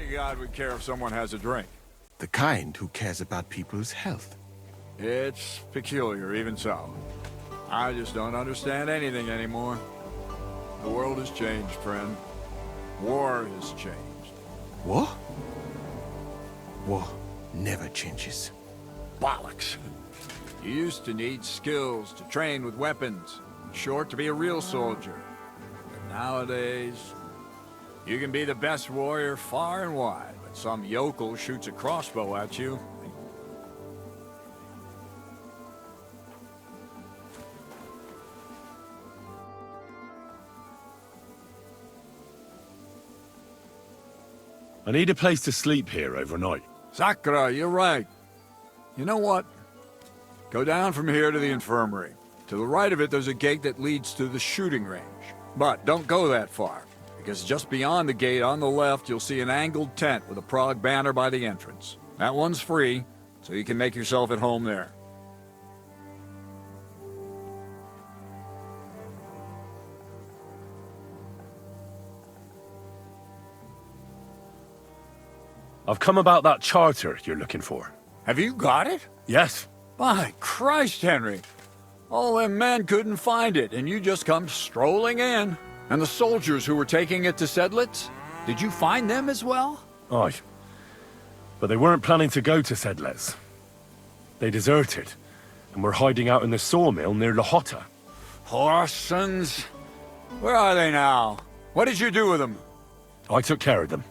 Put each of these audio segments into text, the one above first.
Any god would care if someone has a drink. The kind who cares about people's health. It's peculiar, even so. I just don't understand anything anymore. The world has changed, friend. War has changed. War? War never changes. Bollocks. You used to need skills to train with weapons. In short, to be a real soldier. But nowadays, you can be the best warrior far and wide, but some yokel shoots a crossbow at you. I need a place to sleep here overnight. Sakura, you're right. You know what? Go down from here to the infirmary. To the right of it, there's a gate that leads to the shooting range. But don't go that far, because just beyond the gate on the left, you'll see an angled tent with a Prague banner by the entrance. That one's free, so you can make yourself at home there. I've come about that charter you're looking for. Have you got it? Yes. By Christ, Henry. All them men couldn't find it, and you just come strolling in. And the soldiers who were taking it to Sedlitz? Did you find them as well? Aye. But they weren't planning to go to Sedlitz. They deserted, and were hiding out in the sawmill near Lahota. Horsons. Where are they now? What did you do with them? I took care of them.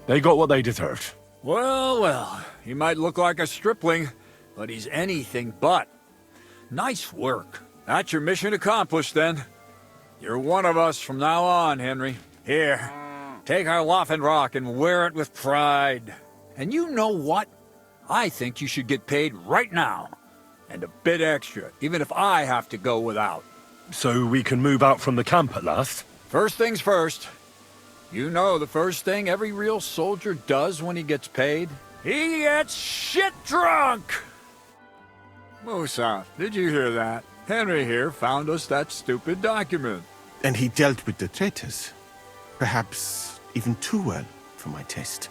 They got what they deserved. Well, well, he might look like a stripling, but he's anything but. Nice work. That's your mission accomplished, then. You're one of us from now on, Henry. Here, take our Waffenrock and wear it with pride. And you know what? I think you should get paid right now. And a bit extra, even if I have to go without. So we can move out from the camp at last? First things first. You know the first thing every real soldier does when he gets paid? He gets shit drunk! Musa, did you hear that? Henry here found us that stupid document. And he dealt with the traitors. Perhaps even too well for my taste.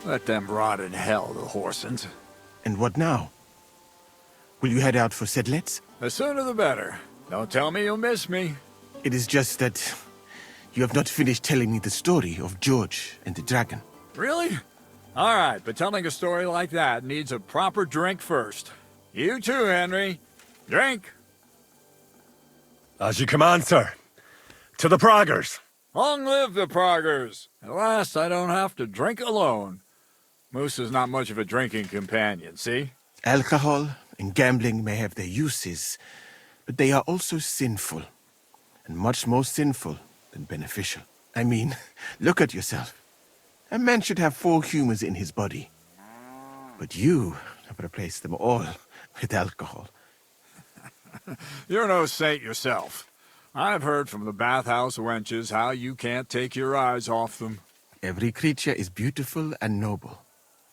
Let them rot in hell, the Horsens. And what now? Will you head out for Sedlitz? The sooner the better. Don't tell me you'll miss me. It is just that you have not finished telling me the story of George and the dragon. Really? All right, but telling a story like that needs a proper drink first. You too, Henry. Drink. As you command, sir. To the Praggers. Long live the Praggers. At last, I don't have to drink alone. Moose is not much of a drinking companion, see? Alcohol and gambling may have their uses, but they are also sinful. And much more sinful than beneficial. I mean, look at yourself. A man should have 4 humors in his body. But you have replaced them all with alcohol. You're no saint yourself. I've heard from the bathhouse wenches how you can't take your eyes off them. Every creature is beautiful and noble.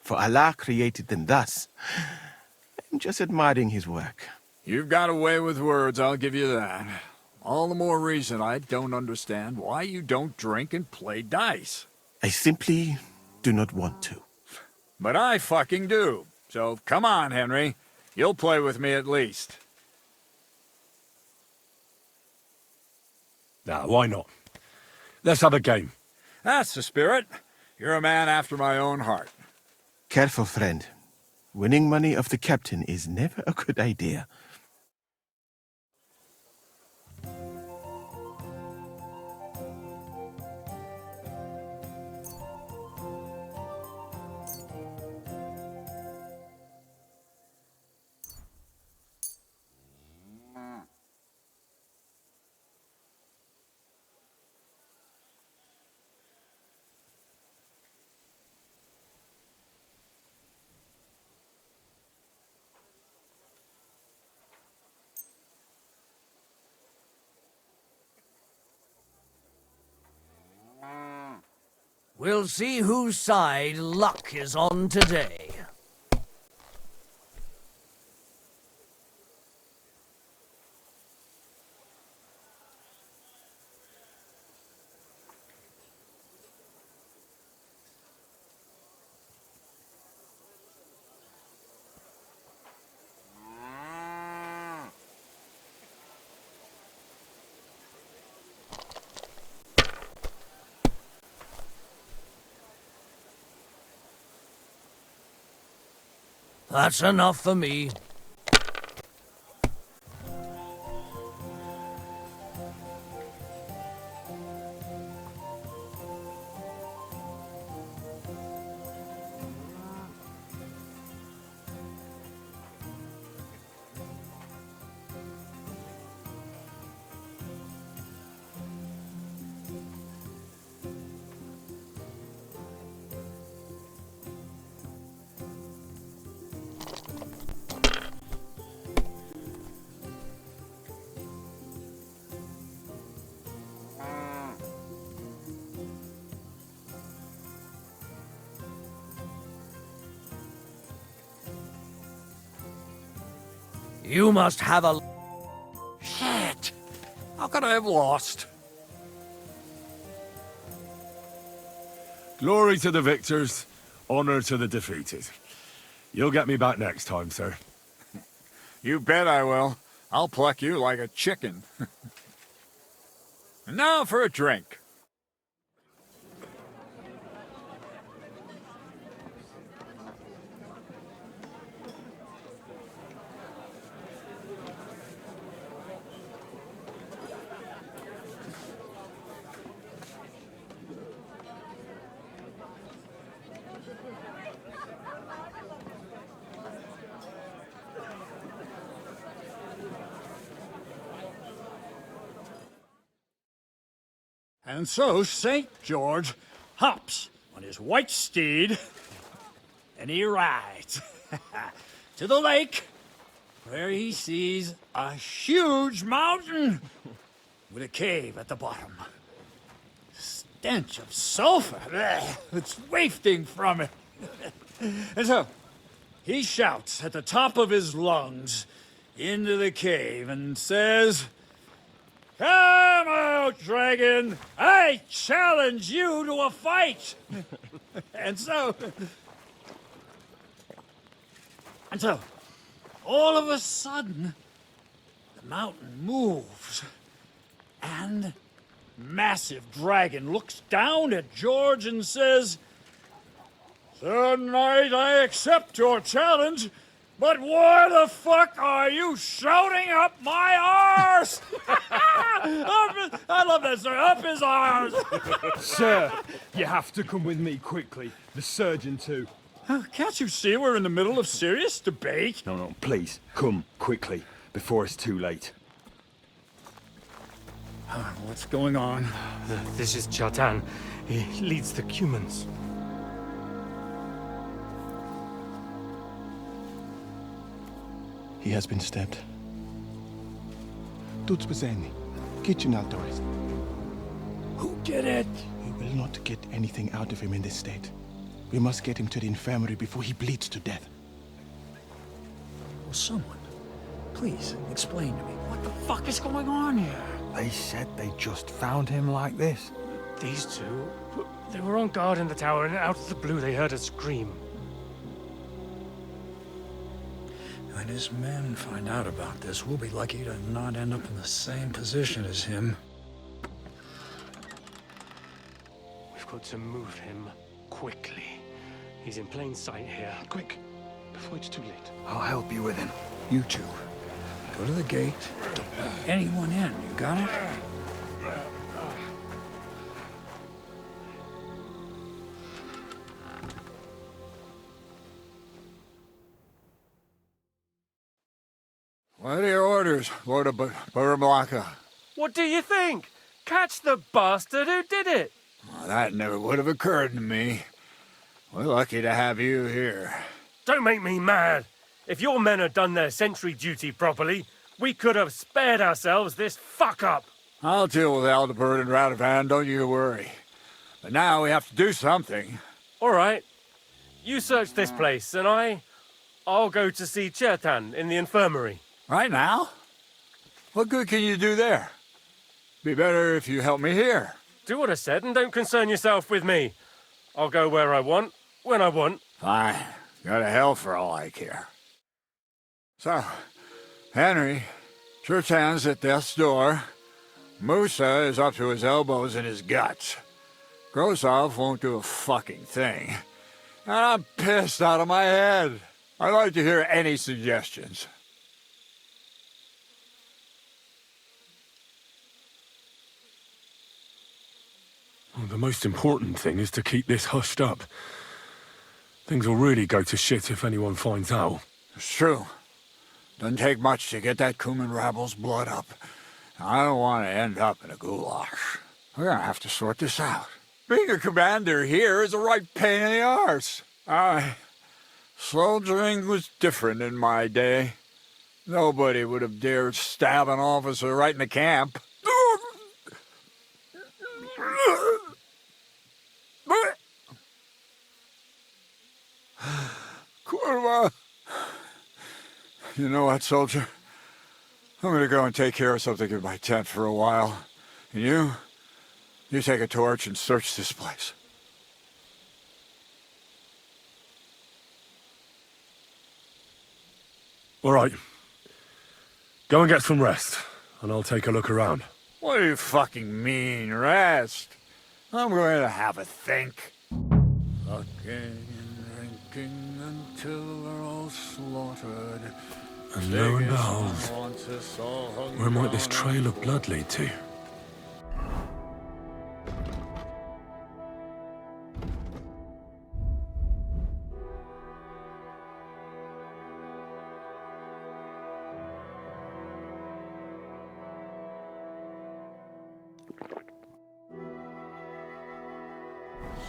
For Allah created them thus. I'm just admiring his work. You've got a way with words, I'll give you that. All the more reason I don't understand why you don't drink and play dice. I simply do not want to. But I fucking do. So come on, Henry. You'll play with me at least. Nah, why not? Let's have a game. That's the spirit. You're a man after my own heart. Careful, friend. Winning money of the captain is never a good idea. We'll see whose side luck is on today. That's enough for me. You must have a... Shit! How could I have lost? Glory to the victors, honor to the defeated. You'll get me back next time, sir. You bet I will. I'll pluck you like a chicken. And now for a drink. And so St. George hops on his white steed, and he rides to the lake, where he sees a huge mountain with a cave at the bottom. Stench of sulfur, it's wafting from it. And so he shouts at the top of his lungs into the cave and says, "Come out, dragon! I challenge you to a fight!" And so, all of a sudden, the mountain moves, and massive dragon looks down at George and says, "Sir Knight, I accept your challenge, but why the fuck are you shouting up my arse?" I love that, sir. Up his arse. Sir, you have to come with me quickly. The surgeon too. Can't you see we're in the middle of serious debate? No, please, come quickly, before it's too late. What's going on? This is Chatan. He leads the Cumans. He has been stabbed. Tuts bezeni. Kitchen outdoors. Who did it? We will not get anything out of him in this state. We must get him to the infirmary before he bleeds to death. Will someone please explain to me what the fuck is going on here? They said they just found him like this. These two, they were on guard in the tower, and out of the blue they heard a scream. When his men find out about this, we'll be lucky to not end up in the same position as him. We've got to move him quickly. He's in plain sight here. Quick, before it's too late. I'll help you with him. You two. Go to the gate. Don't let anyone in. You got it? What are your orders, Lord of Burmlaka? What do you think? Catch the bastard who did it! Well, that never would have occurred to me. We're lucky to have you here. Don't make me mad. If your men had done their sentry duty properly, we could have spared ourselves this fuck-up. I'll deal with Aldebert and Radovan, don't you worry. But now we have to do something. All right. You search this place, and I'll go to see Chertan in the infirmary. Right now? What good can you do there? Be better if you help me here. Do what I said, and don't concern yourself with me. I'll go where I want, when I want. Fine. Go to hell for all I care. So, Henry, Chertan's at death's door. Musa is up to his elbows in his guts. Grosov won't do a fucking thing. And I'm pissed out of my head. I'd like to hear any suggestions. Well, the most important thing is to keep this hushed up. Things will really go to shit if anyone finds out. It's true. Doesn't take much to get that Kuman rabble's blood up. I don't want to end up in a goulash. We're gonna have to sort this out. Being a commander here is a right pain in the arse. Soldiering was different in my day. Nobody would have dared stab an officer right in the camp. Kurva! You know what, soldier? I'm gonna go and take care of something in my tent for a while. And you take a torch and search this place. All right. Go and get some rest, and I'll take a look around. What do you fucking mean, rest? I'm going to have a think. Fucking and drinking until they're all slaughtered. And lo and behold, where might this trail of blood lead to?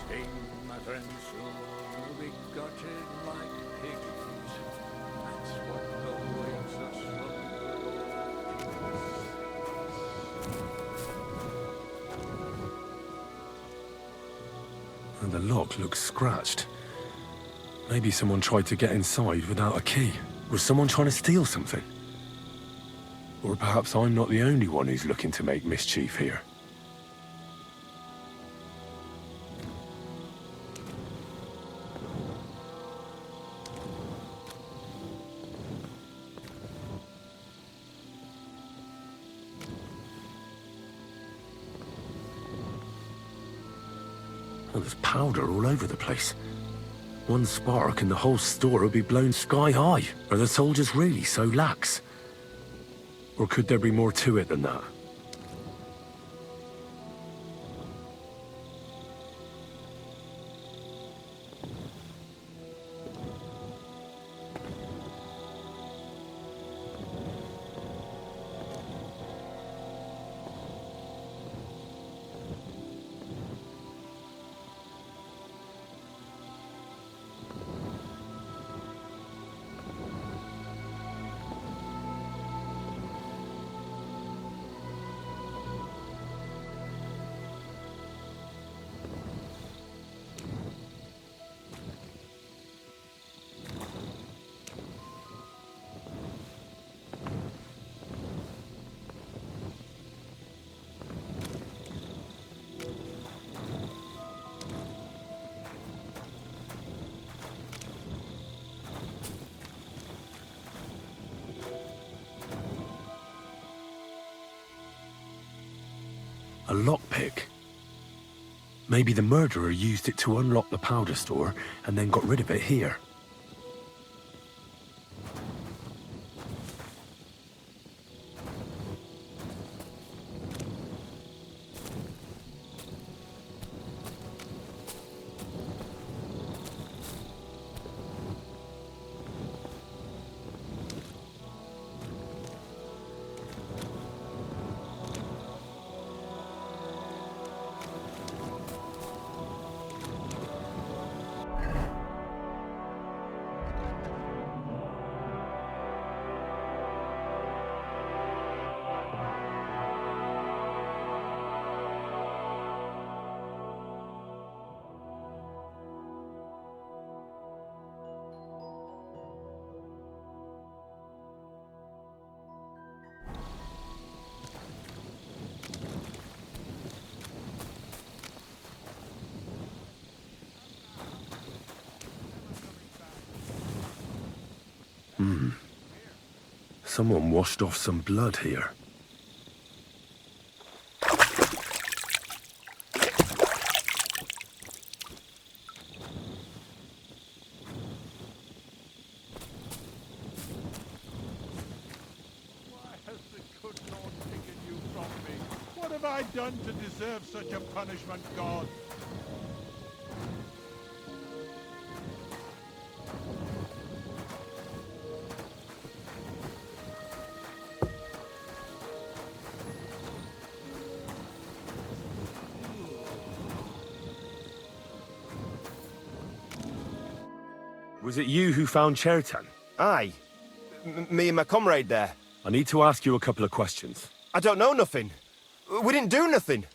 Sting, my friends, will be gutted like pigs. That's what awaits us And the lock looks scratched. Maybe someone tried to get inside without a key. Was someone trying to steal something? Or perhaps I'm not the only one who's looking to make mischief here. Oh, there's powder all over the place. One spark and the whole store would be blown sky high. Are the soldiers really so lax? Or could there be more to it than that? A lockpick. Maybe the murderer used it to unlock the powder store and then got rid of it here. Someone washed off some blood here. I done to deserve such a punishment, God? Was it you who found Chertan? Aye. Me and my comrade there. I need to ask you a couple of questions. I don't know nothing. We didn't do nothing.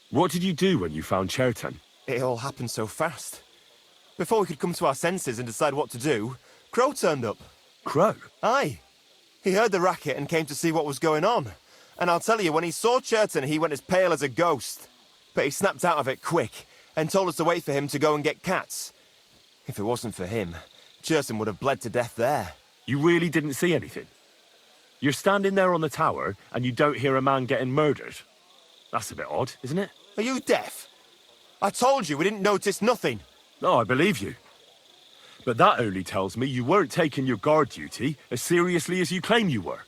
What did you do when you found Chertan? It all happened so fast. Before we could come to our senses and decide what to do, Crow turned up. Crow? Aye. He heard the racket and came to see what was going on. And I'll tell you, when he saw Chertan, he went as pale as a ghost. But he snapped out of it quick and told us to wait for him to go and get cats. If it wasn't for him, Chertan would have bled to death there. You really didn't see anything? You're standing there on the tower and you don't hear a man getting murdered? That's a bit odd, isn't it? Are you deaf? I told you we didn't notice nothing. No, I believe you. But that only tells me you weren't taking your guard duty as seriously as you claim you were.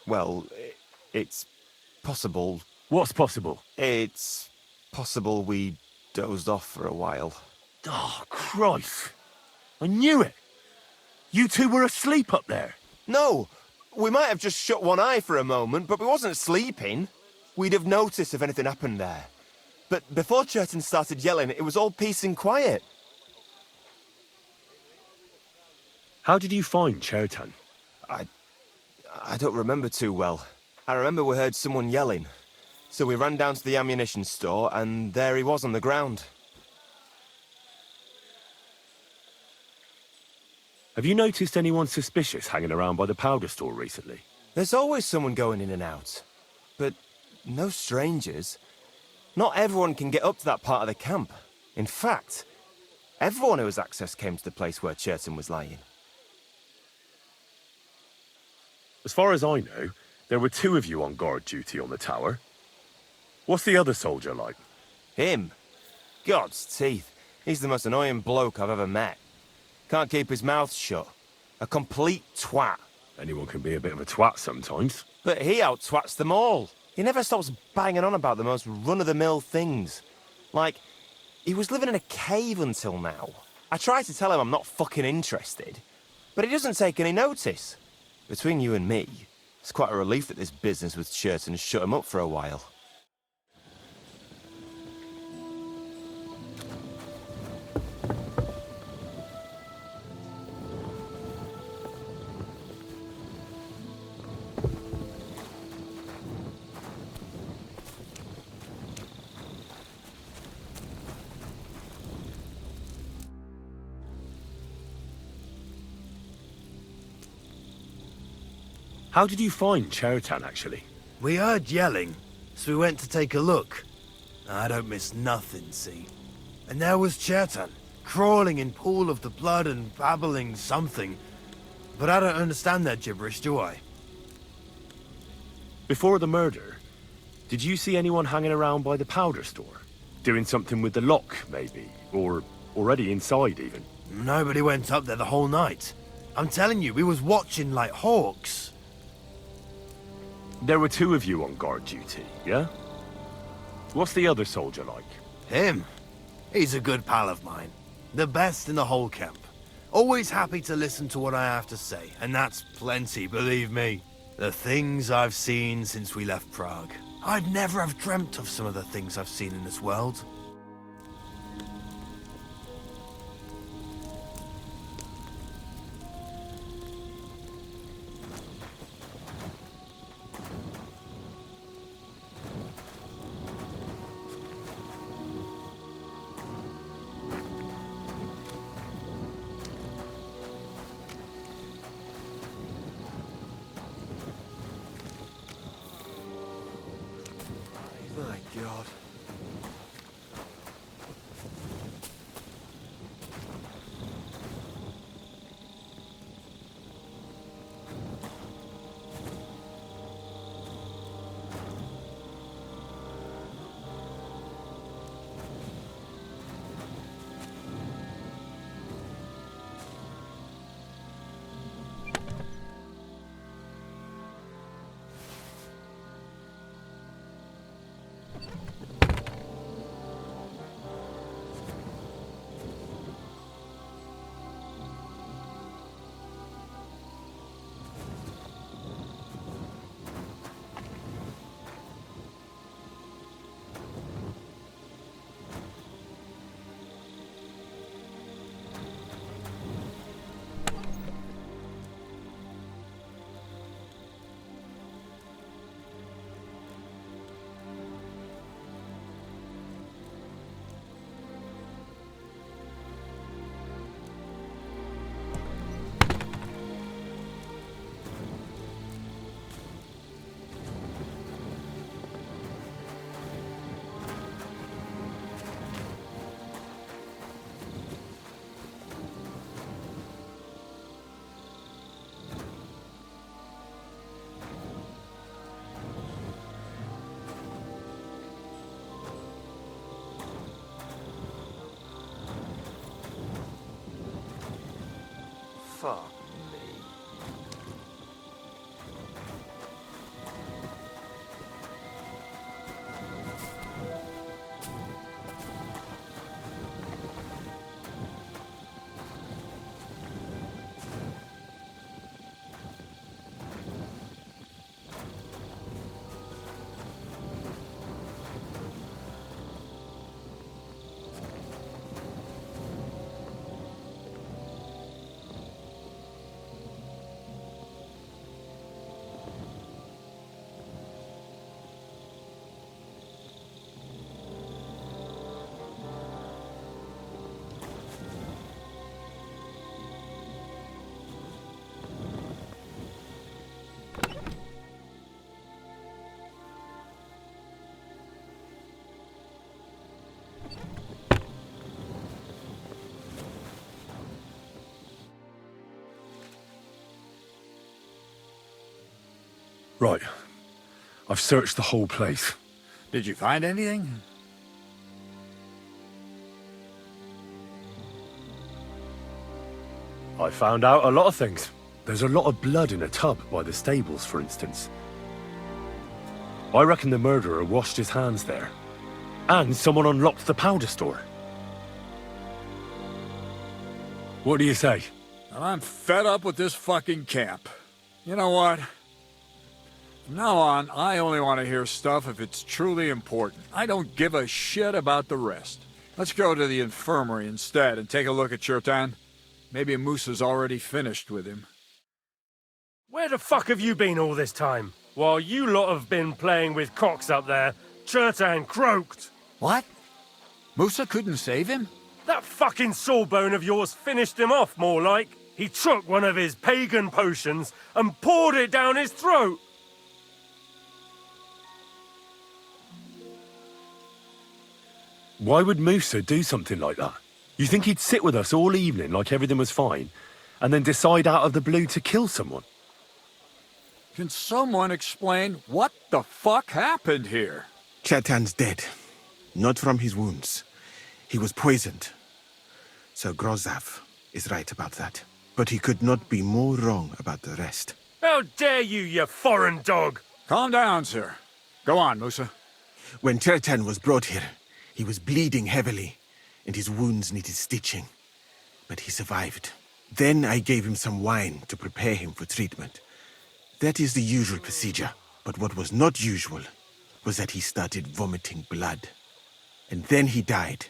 Well, it's possible. What's possible? It's possible we dozed off for a while. Oh, Christ. I knew it. You two were asleep up there. No, we might have just shut one eye for a moment, but we wasn't sleeping. We'd have noticed if anything happened there. But before Chertan started yelling, it was all peace and quiet. How did you find Chertan? I don't remember too well. I remember we heard someone yelling. So we ran down to the ammunition store, and there he was on the ground. Have you noticed anyone suspicious hanging around by the powder store recently? There's always someone going in and out. But no strangers. Not everyone can get up to that part of the camp. In fact, everyone who has access came to the place where Chertan was lying. As far as I know, there were two of you on guard duty on the tower. What's the other soldier like? Him? God's teeth. He's the most annoying bloke I've ever met. Can't keep his mouth shut. A complete twat. Anyone can be a bit of a twat sometimes. But he out-twats them all. He never stops banging on about the most run-of-the-mill things. Like, he was living in a cave until now. I tried to tell him I'm not fucking interested, but he doesn't take any notice. Between you and me, it's quite a relief that this business with Chertan shut him up for a while. How did you find Chertan, actually? We heard yelling, so we went to take a look. I don't miss nothing, see? And there was Chertan, crawling in pool of the blood and babbling something. But I don't understand that gibberish, do I? Before the murder, did you see anyone hanging around by the powder store? Doing something with the lock, maybe? Or already inside, even? Nobody went up there the whole night. I'm telling you, we was watching like hawks. There were two of you on guard duty, yeah? What's the other soldier like? Him? He's a good pal of mine. The best in the whole camp. Always happy to listen to what I have to say, and that's plenty, believe me. The things I've seen since we left Prague. I'd never have dreamt of some of the things I've seen in this world. My God. Fuck me. Right. I've searched the whole place. Did you find anything? I found out a lot of things. There's a lot of blood in a tub by the stables, for instance. I reckon the murderer washed his hands there. And someone unlocked the powder store. What do you say? Well, I'm fed up with this fucking camp. You know what? From now on, I only want to hear stuff if it's truly important. I don't give a shit about the rest. Let's go to the infirmary instead and take a look at Chertan. Maybe Musa's already finished with him. Where the fuck have you been all this time? While you lot have been playing with cocks up there, Chertan croaked. What? Musa couldn't save him? That fucking sawbone of yours finished him off, more like. He took one of his pagan potions and poured it down his throat. Why would Musa do something like that? You think he'd sit with us all evening like everything was fine, and then decide out of the blue to kill someone? Can someone explain what the fuck happened here? Chetan's dead. Not from his wounds. He was poisoned. Sir Grozav is right about that. But he could not be more wrong about the rest. How dare you, you foreign dog! Calm down, sir. Go on, Musa. When Chetan was brought here, he was bleeding heavily, and his wounds needed stitching. But he survived. Then I gave him some wine to prepare him for treatment. That is the usual procedure. But what was not usual was that he started vomiting blood. And then he died.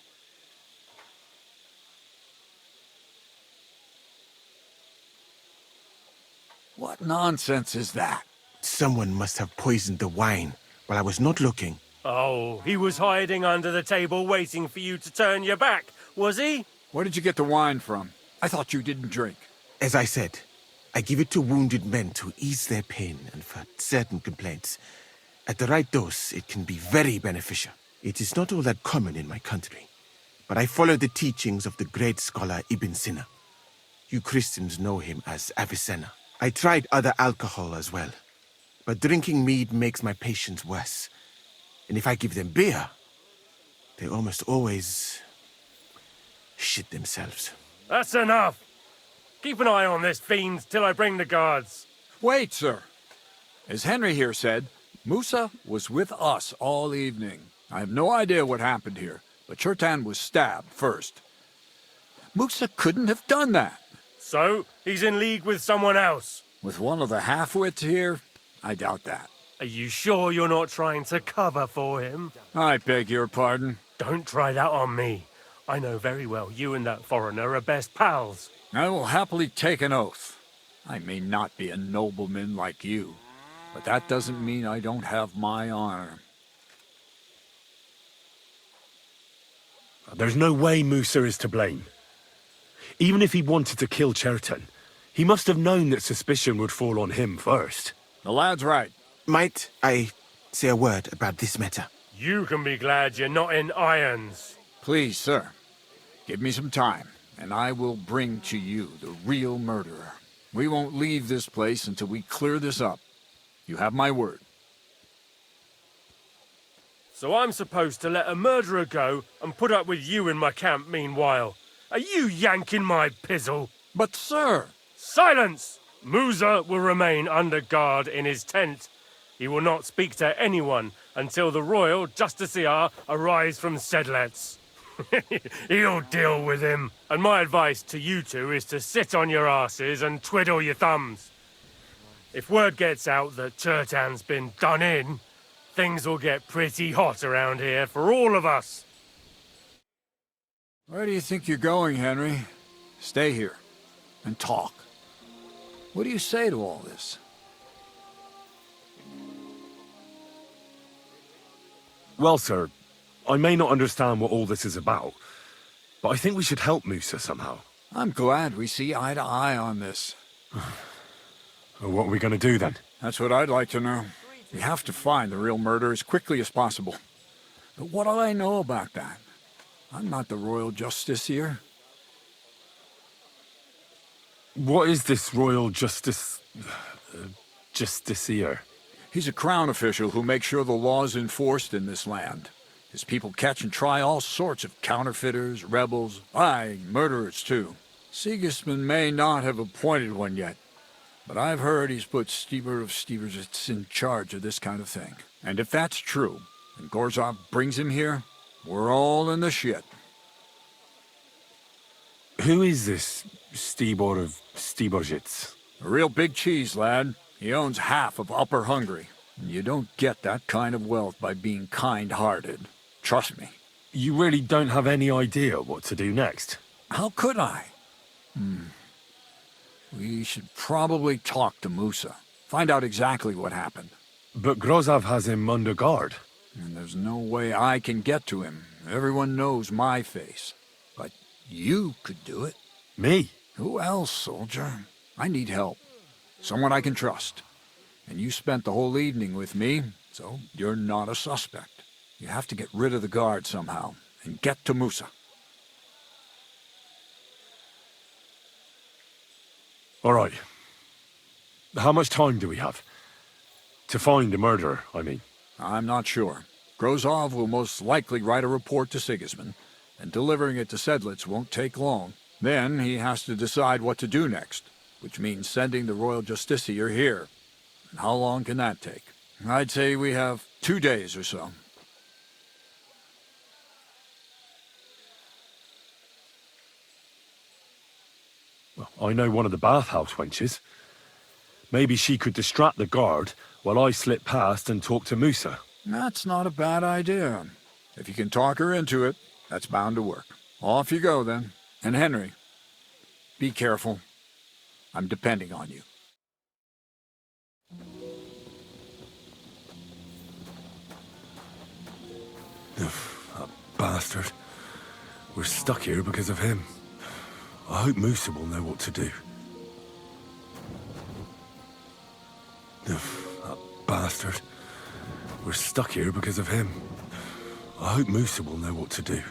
What nonsense is that? Someone must have poisoned the wine while I was not looking. Oh, he was hiding under the table waiting for you to turn your back, was he? Where did you get the wine from? I thought you didn't drink. As I said, I give it to wounded men to ease their pain and for certain complaints. At the right dose, it can be very beneficial. It is not all that common in my country, but I follow the teachings of the great scholar Ibn Sina. You Christians know him as Avicenna. I tried other alcohol as well, but drinking mead makes my patients worse. And if I give them beer, they almost always shit themselves. That's enough. Keep an eye on this fiend till I bring the guards. Wait, sir. As Henry here said, Musa was with us all evening. I have no idea what happened here, but Chertan was stabbed first. Musa couldn't have done that. So, he's in league with someone else. With one of the half-wits here, I doubt that. Are you sure you're not trying to cover for him? I beg your pardon. Don't try that on me. I know very well you and that foreigner are best pals. I will happily take an oath. I may not be a nobleman like you, but that doesn't mean I don't have my honor. There's no way Musa is to blame. Even if he wanted to kill Chertan, he must have known that suspicion would fall on him first. The lad's right. Might I say a word about this matter? You can be glad you're not in irons. Please, sir, give me some time, and I will bring to you the real murderer. We won't leave this place until we clear this up. You have my word. So I'm supposed to let a murderer go and put up with you in my camp meanwhile. Are you yanking my pizzle? But, sir... Silence! Musa will remain under guard in his tent. He will not speak to anyone until the royal justiciar arrives from Sedlets. He'll deal with him. And my advice to you two is to sit on your asses and twiddle your thumbs. If word gets out that Chertan's been done in, things will get pretty hot around here for all of us. Where do you think you're going, Henry? Stay here and talk. What do you say to all this? Well, sir, I may not understand what all this is about, but I think we should help Musa somehow. I'm glad we see eye to eye on this. What are we going to do then? That's what I'd like to know. We have to find the real murderer as quickly as possible. But what do I know about that? I'm not the royal justiciar. What is this royal justiciar? He's a crown official who makes sure the law's enforced in this land. His people catch and try all sorts of counterfeiters, rebels, aye, murderers too. Sigismund may not have appointed one yet, but I've heard he's put Steber of Steversitz in charge of this kind of thing. And if that's true, and Gorzov brings him here, we're all in the shit. Who is this Stibor of Stebersitz? A real big cheese, lad. He owns half of Upper Hungary. You don't get that kind of wealth by being kind-hearted. Trust me. You really don't have any idea what to do next? How could I? We should probably talk to Musa. Find out exactly what happened. But Grozov has him under guard. And there's no way I can get to him. Everyone knows my face. But you could do it. Me? Who else, soldier? I need help. Someone I can trust. And you spent the whole evening with me, so you're not a suspect. You have to get rid of the guard somehow, and get to Musa. All right. How much time do we have? To find the murderer, I mean. I'm not sure. Grozov will most likely write a report to Sigismund, and delivering it to Sedlitz won't take long. Then he has to decide what to do next, which means sending the royal justiciar here. And how long can that take? I'd say we have 2 days or so. Well, I know one of the bathhouse wenches. Maybe she could distract the guard while I slip past and talk to Musa. That's not a bad idea. If you can talk her into it, that's bound to work. Off you go, then. And Henry, be careful. I'm depending on you. That bastard. We're stuck here because of him. I hope Musa will know what to do. That bastard. We're stuck here because of him. I hope Musa will know what to do.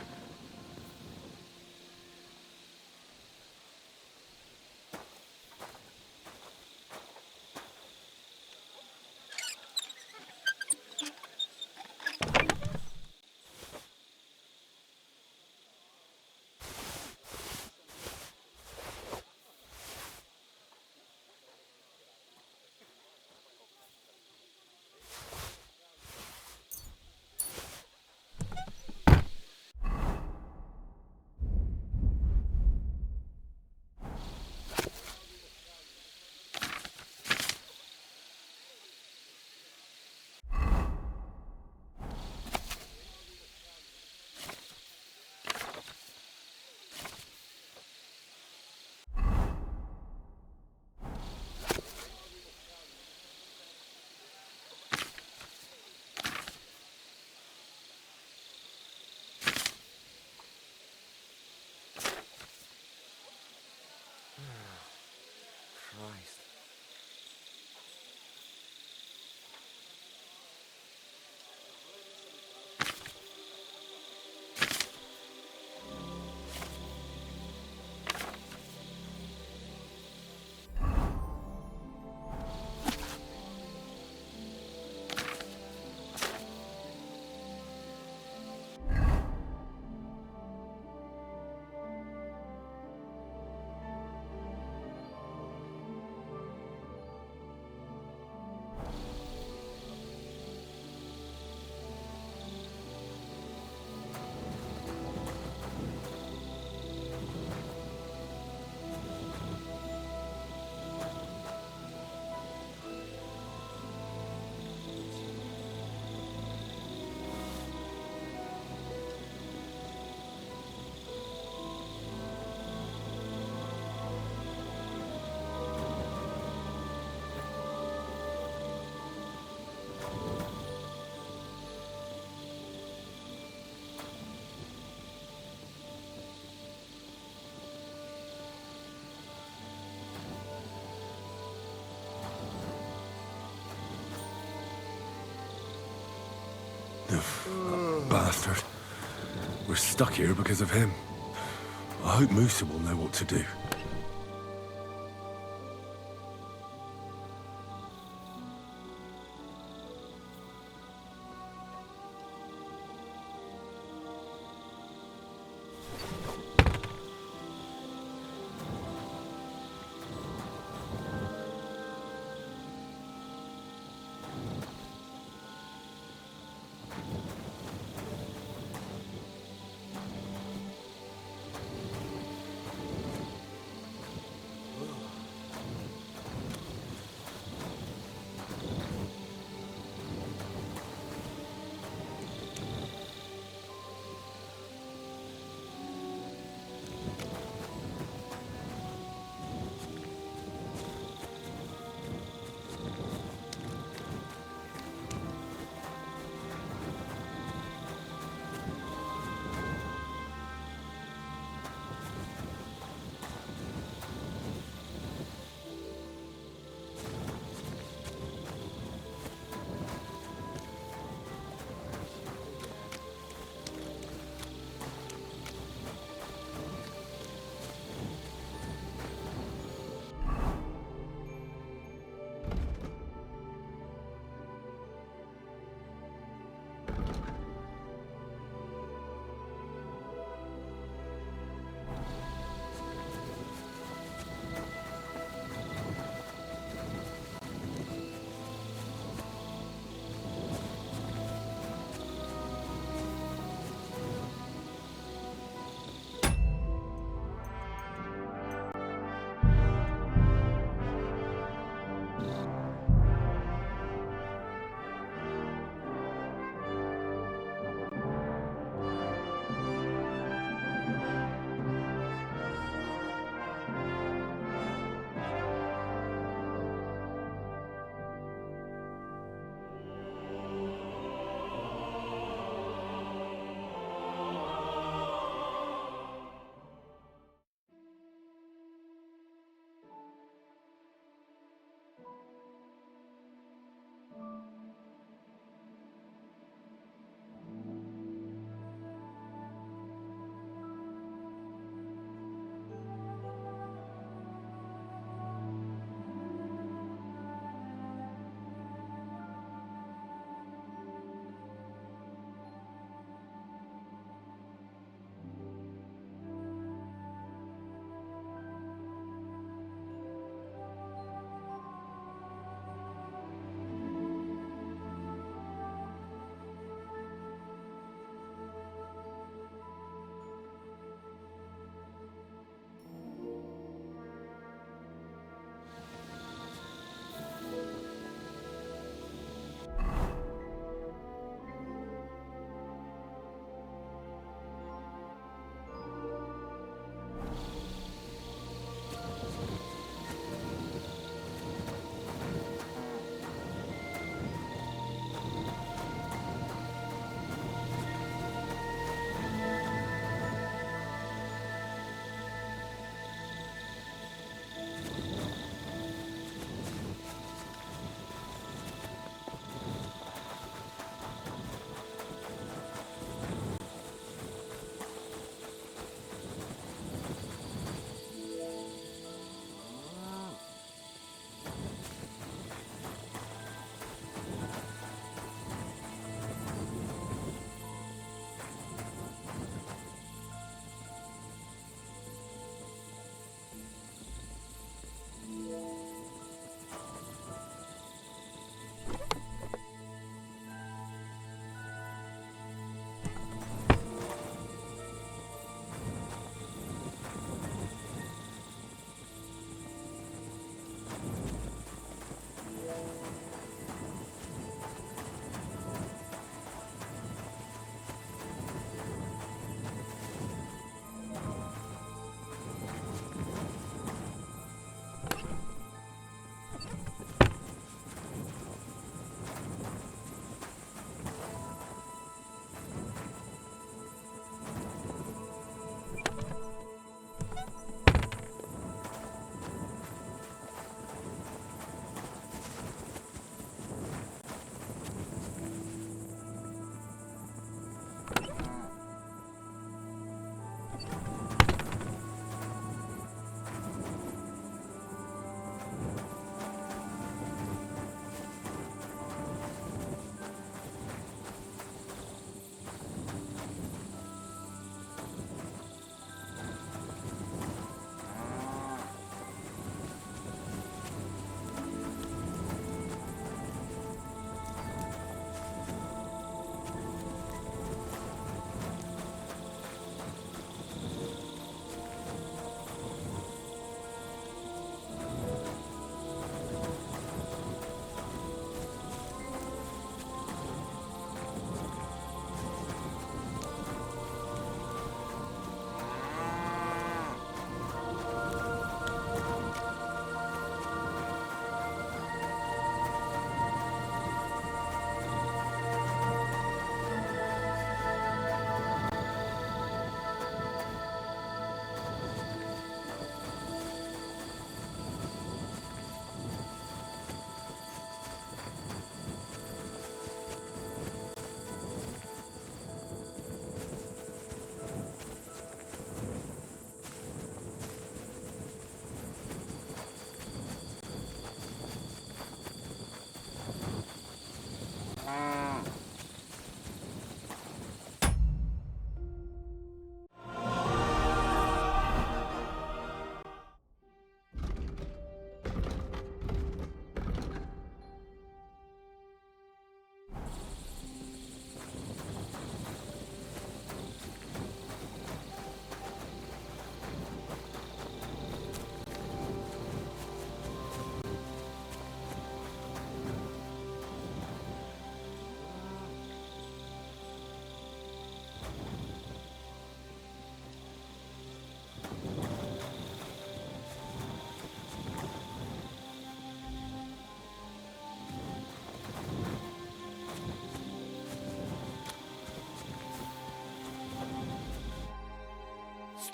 That bastard. We're stuck here because of him. I hope Musa will know what to do.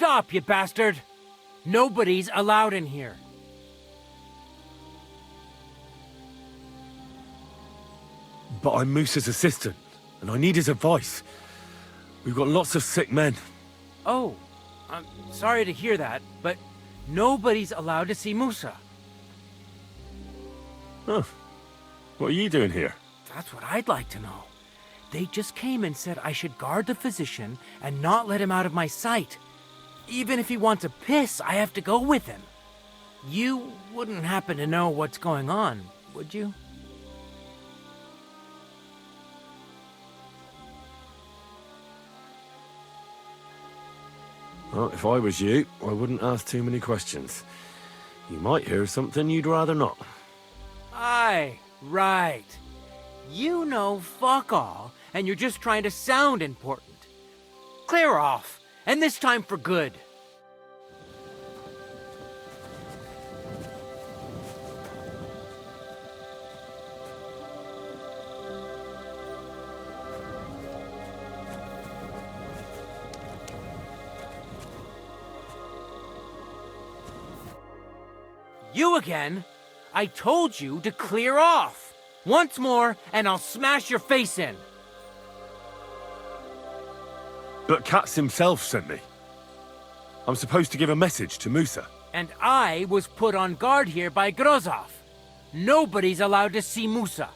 Stop, you bastard! Nobody's allowed in here. But I'm Moose's assistant, and I need his advice. We've got lots of sick men. Oh, I'm sorry to hear that, but nobody's allowed to see Musa. Huh. What are you doing here? That's what I'd like to know. They just came and said I should guard the physician and not let him out of my sight. Even if he wants a piss, I have to go with him. You wouldn't happen to know what's going on, would you? Well, if I was you, I wouldn't ask too many questions. You might hear something you'd rather not. Aye, right. You know fuck all, and you're just trying to sound important. Clear off, and this time for good. You again? I told you to clear off. Once more, and I'll smash your face in. But Katz himself sent me. I'm supposed to give a message to Musa. And I was put on guard here by Grozov. Nobody's allowed to see Musa.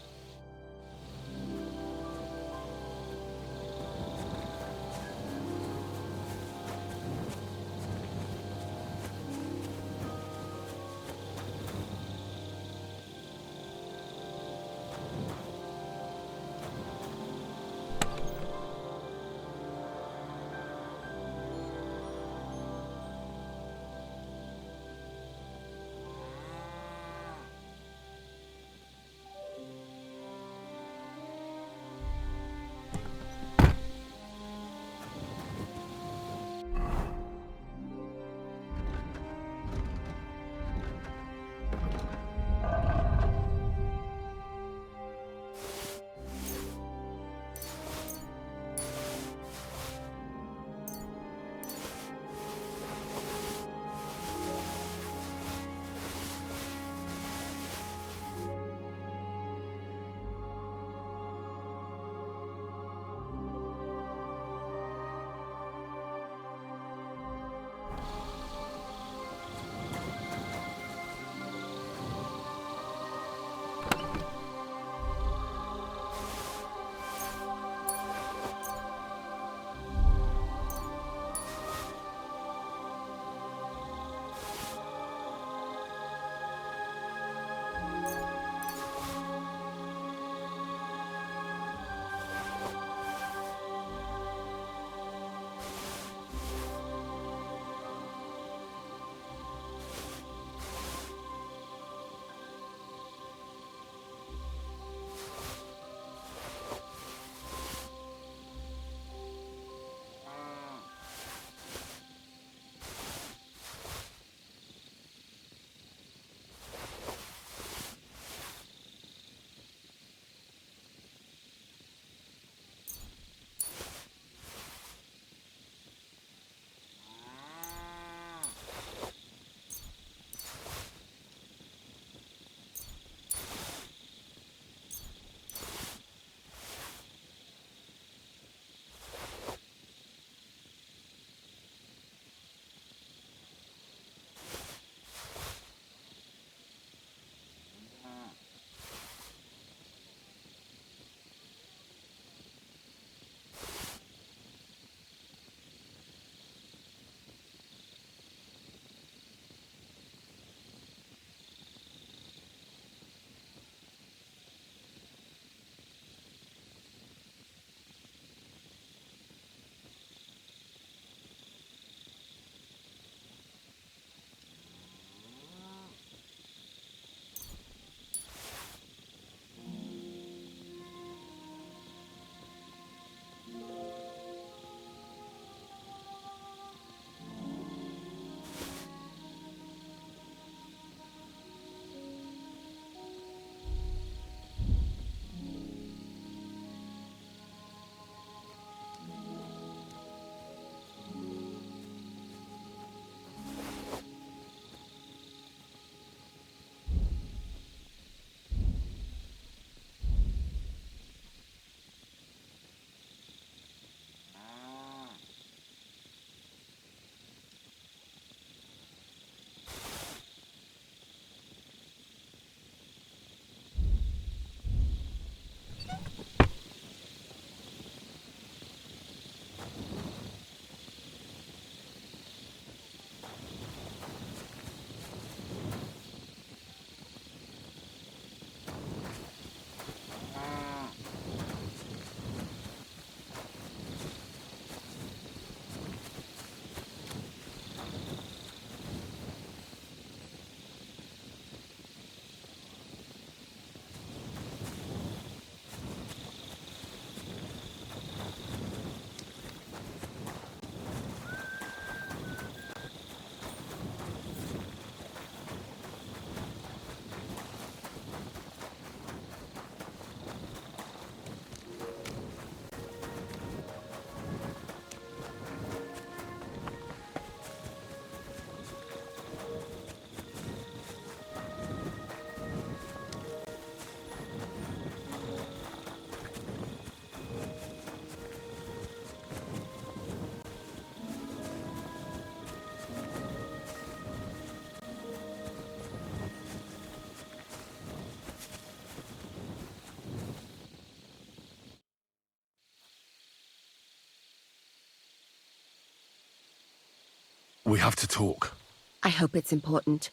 We have to talk. I hope it's important.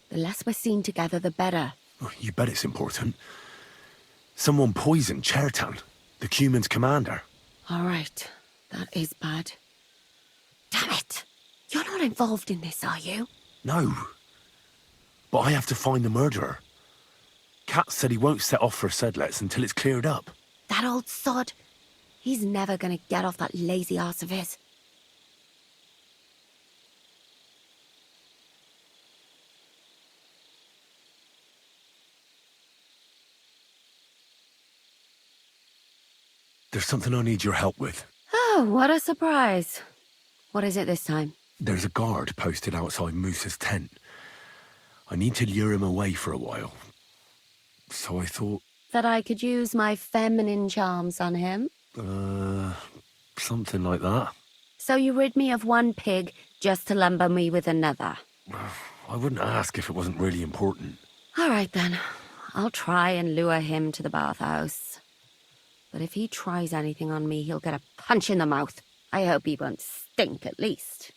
The less we're seen together, the better. You bet it's important. Someone poisoned Chertan, the Cuman's commander. All right. That is bad. Damn it! You're not involved in this, are you? No. But I have to find the murderer. Kat said he won't set off for Sedlets until it's cleared up. That old sod. He's never gonna get off that lazy arse of his. There's something I need your help with. Oh, what a surprise. What is it this time? There's a guard posted outside Moose's tent. I need to lure him away for a while. So I thought... That I could use my feminine charms on him? Something like that. So you rid me of one pig just to lumber me with another? I wouldn't ask if it wasn't really important. All right then. I'll try and lure him to the bathhouse. But if he tries anything on me, he'll get a punch in the mouth. I hope he won't stink at least.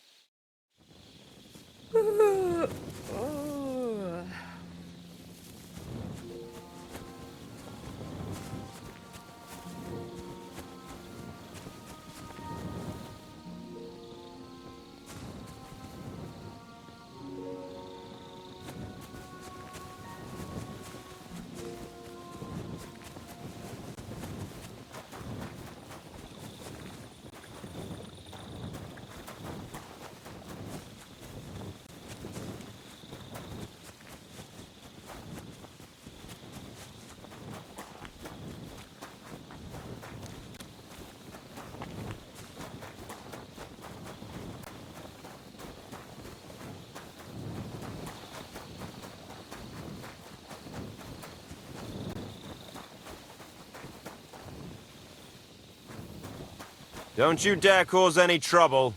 Don't you dare cause any trouble.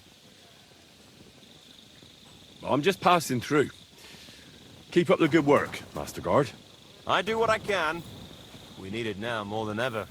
I'm just passing through. Keep up the good work, Master Guard. I do what I can. We need it now more than ever.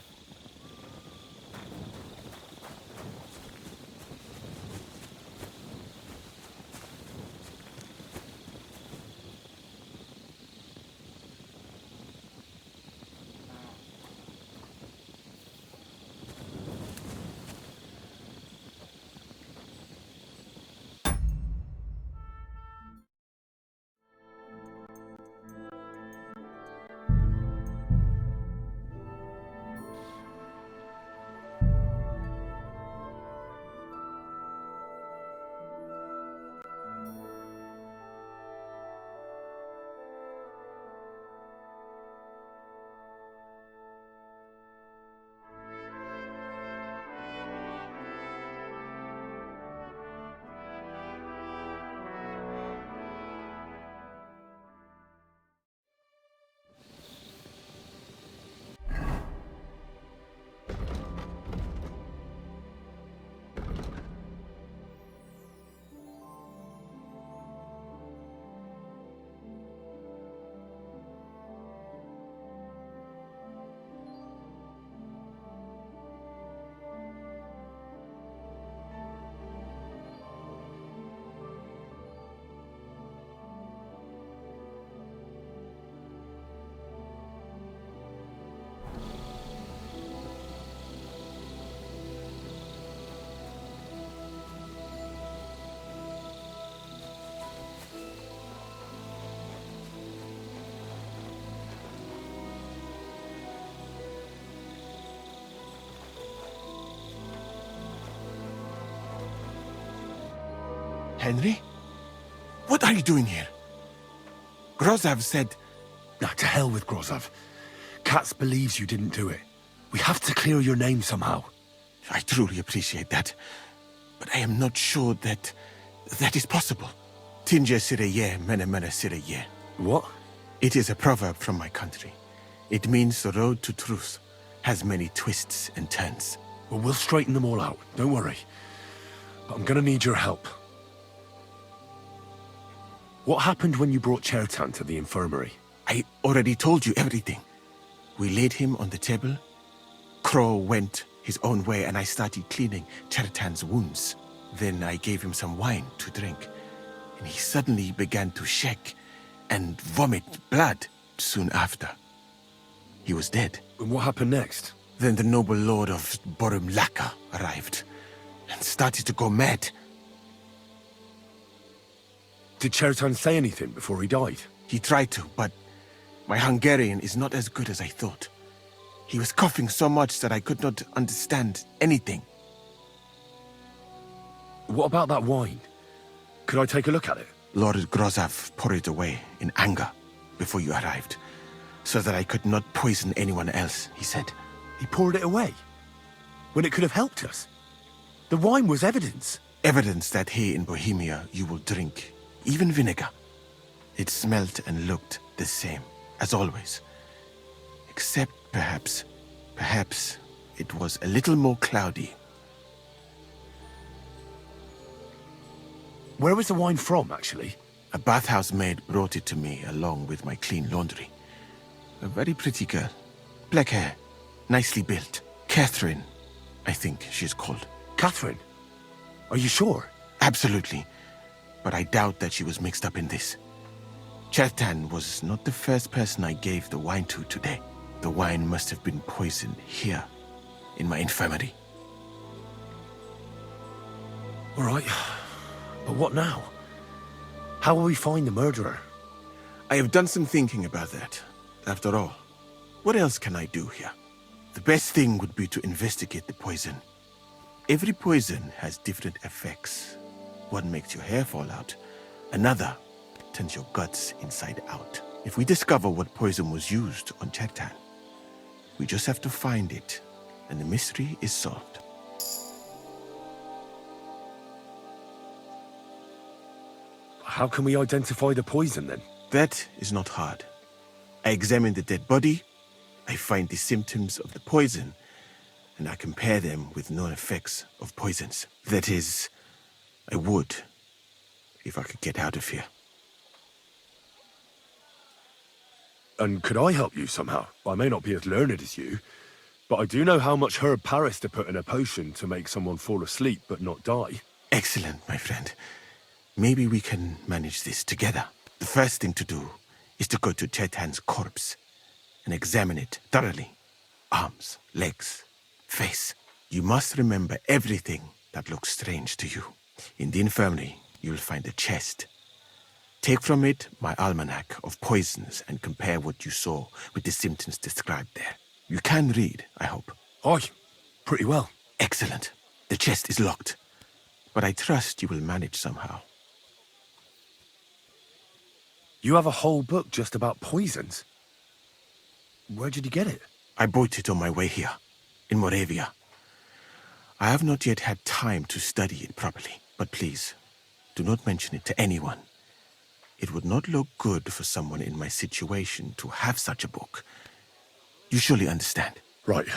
Henry? What are you doing here? Grozav said... Now, to hell with Grozav. Katz believes you didn't do it. We have to clear your name somehow. I truly appreciate that. But I am not sure that is possible. Tinja sireye, mene mene sireye. What? It is a proverb from my country. It means the road to truth has many twists and turns. Well, we'll straighten them all out. Don't worry. But I'm gonna need your help. What happened when you brought Chertan to the infirmary? I already told you everything. We laid him on the table. Crow went his own way and I started cleaning Chertan's wounds. Then I gave him some wine to drink. and he suddenly began to shake and vomit blood soon after. He was dead. And what happened next? Then the noble lord of Borumlaka arrived and started to go mad. Did Chertan say anything before he died? He tried to, but my Hungarian is not as good as I thought. He was coughing so much that I could not understand anything. What about that wine? Could I take a look at it? Lord Grozav poured it away in anger before you arrived, so that I could not poison anyone else, he said. He poured it away? When it could have helped us? The wine was evidence. Evidence that here in Bohemia you will drink, even vinegar. It smelt and looked the same, as always. Except perhaps it was a little more cloudy. Where was the wine from, actually? A bathhouse maid brought it to me along with my clean laundry. A very pretty girl. Black hair, nicely built. Catherine, I think she's called. Catherine? Are you sure? Absolutely. But I doubt that she was mixed up in this. Chertan was not the first person I gave the wine to today. The wine must have been poisoned here, in my infirmary. All right. But what now? How will we find the murderer? I have done some thinking about that. After all, what else can I do here? The best thing would be to investigate the poison. Every poison has different effects. One makes your hair fall out. Another turns your guts inside out. If we discover what poison was used on Chertan, we just have to find it, and the mystery is solved. How can we identify the poison, then? That is not hard. I examine the dead body, I find the symptoms of the poison, and I compare them with known effects of poisons. That is, I would, if I could get out of here. And could I help you somehow? I may not be as learned as you, but I do know how much herb Paris to put in a potion to make someone fall asleep but not die. Excellent, my friend. Maybe we can manage this together. The first thing to do is to go to Chertan's corpse and examine it thoroughly. Arms, legs, face. You must remember everything that looks strange to you. In the infirmary, you'll find a chest. Take from it my almanac of poisons and compare what you saw with the symptoms described there. You can read, I hope. Aye, pretty well. Excellent. The chest is locked, but I trust you will manage somehow. You have a whole book just about poisons. Where did you get it? I bought it on my way here, in Moravia. I have not yet had time to study it properly, but please, do not mention it to anyone. It would not look good for someone in my situation to have such a book. You surely understand. Right.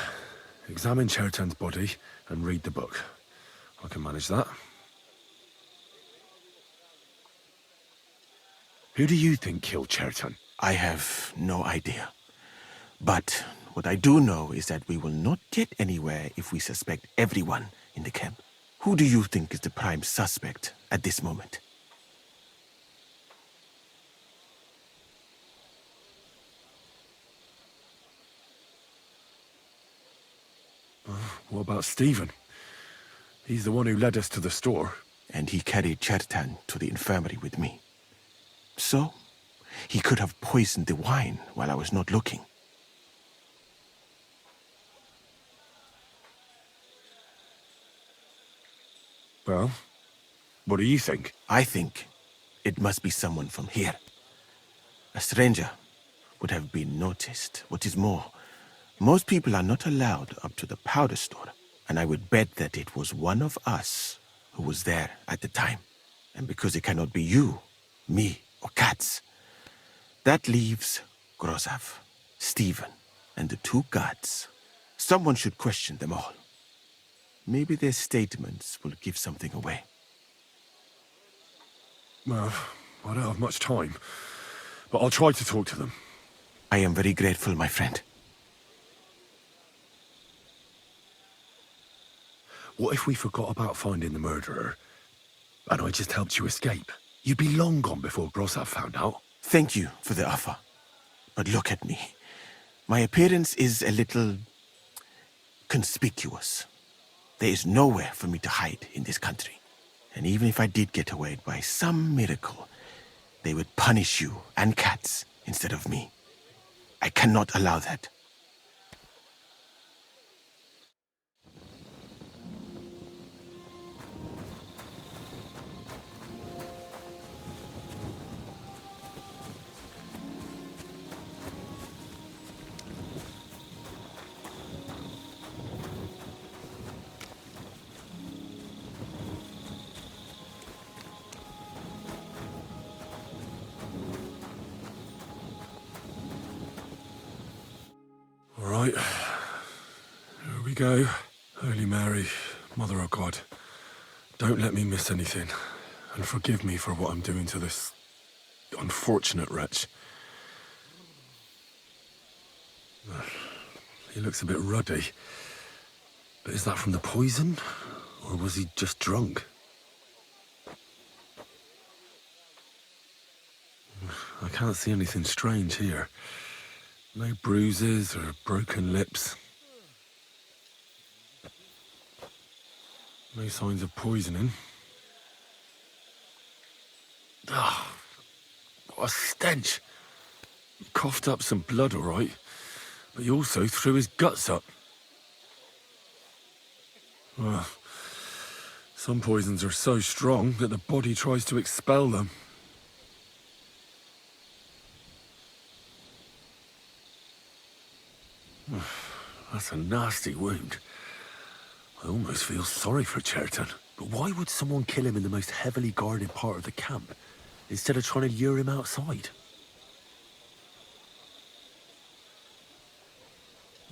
Examine Chertan's body and read the book. I can manage that. Who do you think killed Chertan? I have no idea. But what I do know is that we will not get anywhere if we suspect everyone in the camp. Who do you think is the prime suspect at this moment? What about Stephen? He's the one who led us to the store. And he carried Chertan to the infirmary with me. So, he could have poisoned the wine while I was not looking. Well, what do you think? I think it must be someone from here. A stranger would have been noticed. What is more, most people are not allowed up to the powder store, and I would bet that it was one of us who was there at the time. And because it cannot be you, me, or Katz, that leaves Grozav, Stephen, and the two guards. Someone should question them all. Maybe their statements will give something away. Well, I don't have much time, but I'll try to talk to them. I am very grateful, my friend. What if we forgot about finding the murderer, and I just helped you escape? You'd be long gone before Brossav found out. Thank you for the offer. But look at me. My appearance is a little conspicuous. There is nowhere for me to hide in this country. And even if I did get away by some miracle, they would punish you and cats instead of me. I cannot allow that. All right. Here we go. Holy Mary, Mother of God, don't let me miss anything. And forgive me for what I'm doing to this unfortunate wretch. He looks a bit ruddy. But is that from the poison? Or was he just drunk? I can't see anything strange here. No bruises or broken lips. No signs of poisoning. Ah, what a stench. He coughed up some blood, all right, but he also threw his guts up. Well, some poisons are so strong that the body tries to expel them. That's a nasty wound. I almost feel sorry for Cherton. But why would someone kill him in the most heavily guarded part of the camp, instead of trying to lure him outside?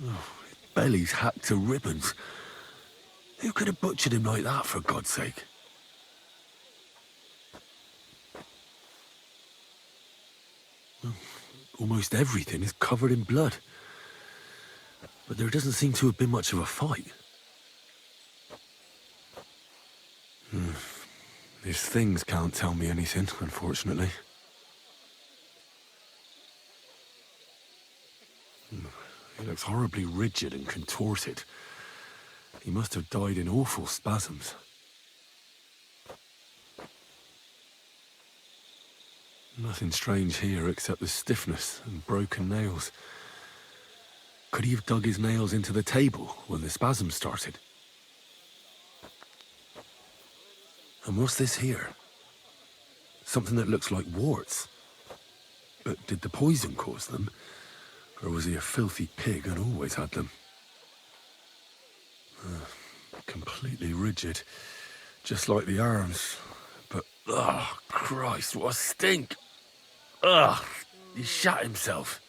Oh, his belly's hacked to ribbons. Who could have butchered him like that, for God's sake? Well, almost everything is covered in blood. But there doesn't seem to have been much of a fight. These things can't tell me anything, unfortunately. He looks horribly rigid and contorted. He must have died in awful spasms. Nothing strange here except the stiffness and broken nails. Could he have dug his nails into the table when the spasms started? And what's this here? Something that looks like warts. But did the poison cause them? Or was he a filthy pig and always had them? Completely rigid. Just like the arms. But, oh, Christ, what a stink! Ugh, he shat himself.